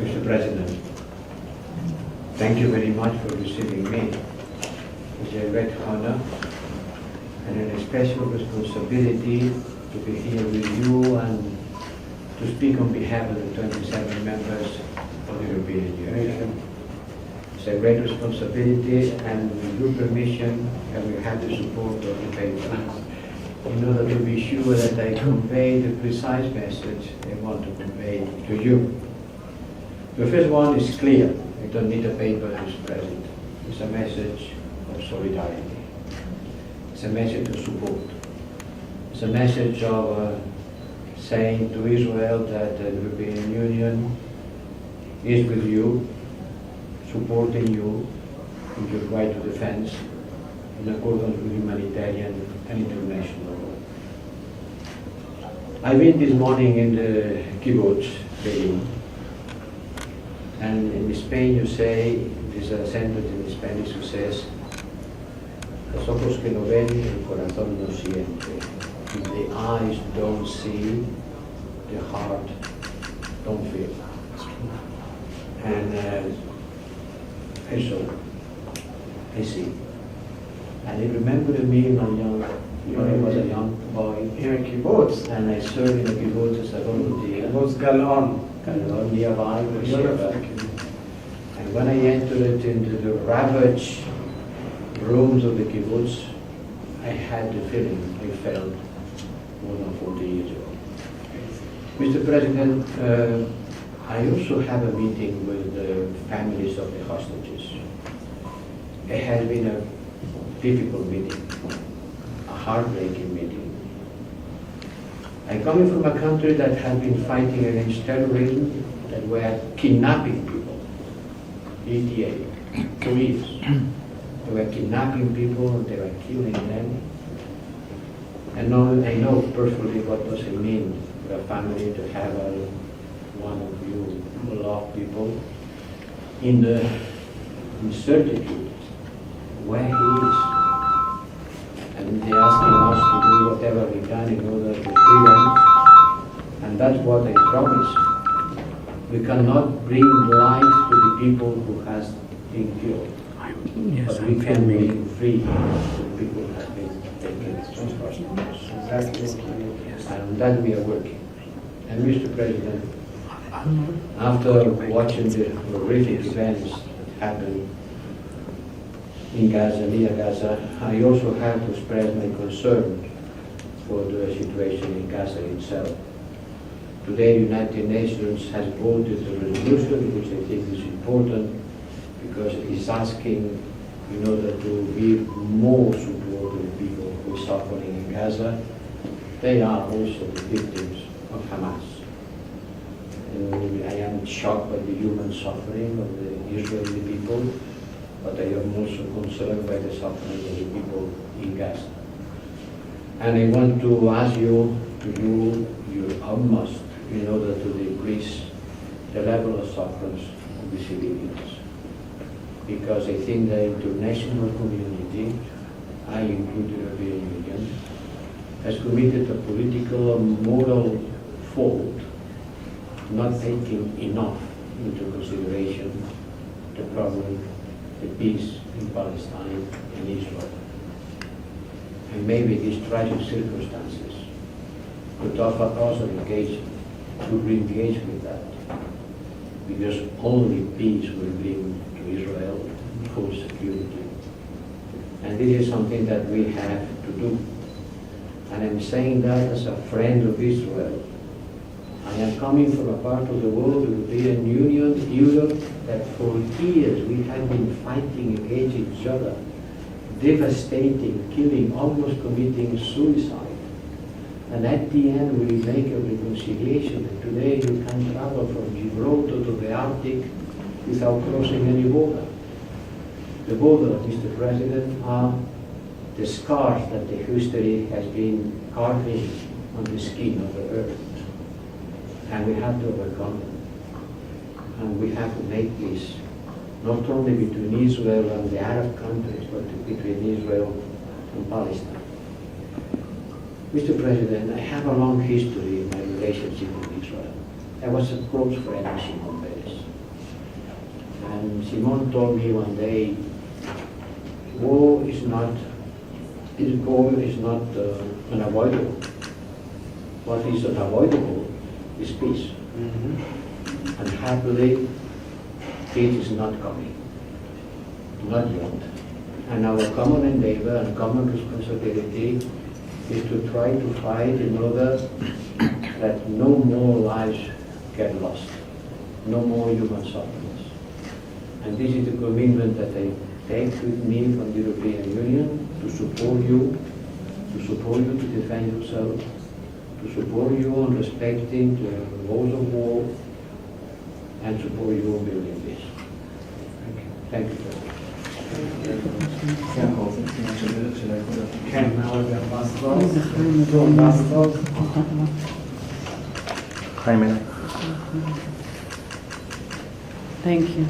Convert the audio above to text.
Mr. President, thank you very much for receiving me. It's a great honor and a special responsibility to be here with you and to speak on behalf of the 27 members of the European Union. It's a great responsibility, and with your permission, I will have the support of the paper in order to be sure that I convey the precise message I want to convey to you. The first one is clear. I don't need a paper to spread it. It's a message of solidarity. It's a message of support. It's a message of saying to Israel that the European Union is with you, supporting you in your right to defense in accordance with humanitarian and international law. I've been this morning in the kibbutz meeting, and in Spain you say, there's a sentence in Spanish who says, los ojos que no ven, el corazón no siente. If the eyes don't see, the heart don't feel. And I saw, I see. And it remembered me when I was a young boy. In a kibbutz. And I served in a kibbutz as a volunteer. Kibbutz Galon. Nearby, and when I entered into the ravaged rooms of the kibbutz, I had the feeling I felt more than 40 years ago. Mr. President, I also have a meeting with the families of the hostages. It has been a difficult meeting, a heartbreaking meeting. I'm coming from a country that has been fighting against terrorism, that were kidnapping people, ETA, 2 years. They were kidnapping people, they were killing them. And now I know personally what does it mean for a family to have one of you beloved people in the uncertainty where he is. And they're asking us to do whatever we can in order to free them. And that's what I promise. We cannot bring life to the people who has been killed. Yes, but we can bring free to the people who have been taken. And that we are working. And Mr. President, after watching the horrific events that happened in Gaza, near Gaza, I also have to express my concern for the situation in Gaza itself. Today, the United Nations has voted a resolution, which I think is important, because it's asking in order to give more support to the people who are suffering in Gaza. They are also the victims of Hamas. And I am shocked by the human suffering of the Israeli people, but I am also concerned by the suffering of the people in Gaza. And I want to ask you to do your utmost in order to decrease the level of suffering of the civilians. Because I think the international community, I include the European Union, has committed a political and moral fault, not taking enough into consideration the problem, the peace in Palestine and Israel. And maybe these tragic circumstances could offer us an occasion to re-engage with that, because only peace will bring to Israel full security. And this is something that we have to do. And I'm saying that as a friend of Israel. I am coming from a part of the world, the European Union, Europe, that for years we have been fighting against each other, devastating, killing, almost committing suicide. And at the end we make a reconciliation. And today you can travel from Gibraltar to the Arctic without crossing any border. The border, Mr. President, are the scars that the history has been carving on the skin of the earth. And we have to overcome them. And we have to make peace, not only between Israel and the Arab countries, but between Israel and Palestine. Mr. President, I have a long history in my relationship with Israel. I was a close friend of Shimon Peres. And Simon told me one day, war is not unavoidable. What is unavoidable is peace. And happily, peace is not coming. Not yet. And our common endeavor and common responsibility is to try to fight in order that no more lives get lost, no more human sufferings. And this is the commitment that I take with me from the European Union to support you to defend yourself, to support you on respecting the laws of war, and support you on building peace. Thank you very much. Can now the ambassadors, two ambassadors. Jaime. Thank you.